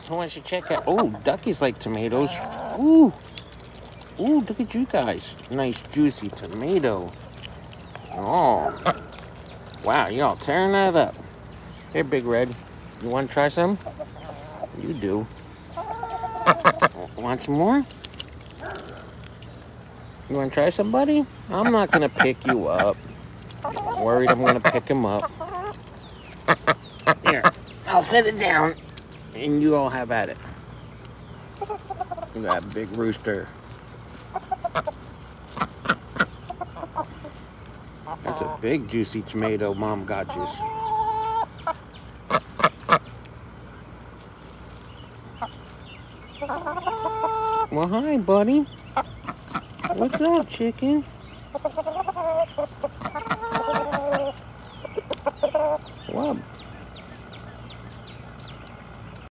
Who wants to check out? Oh, duckies like tomatoes. Ooh. Ooh, look at you guys. Nice juicy tomato. Oh. Wow, y'all tearing that up. Here, Big Red. You want to try some? You do. Want some more? You want to try some, buddy? I'm not going to pick you up. I'm worried I'm going to pick him up. Here, I'll set it down, and you all have at it. Look at that big rooster. That's a big, juicy tomato Mom got you. Well, hi, buddy. What's up, chicken? What?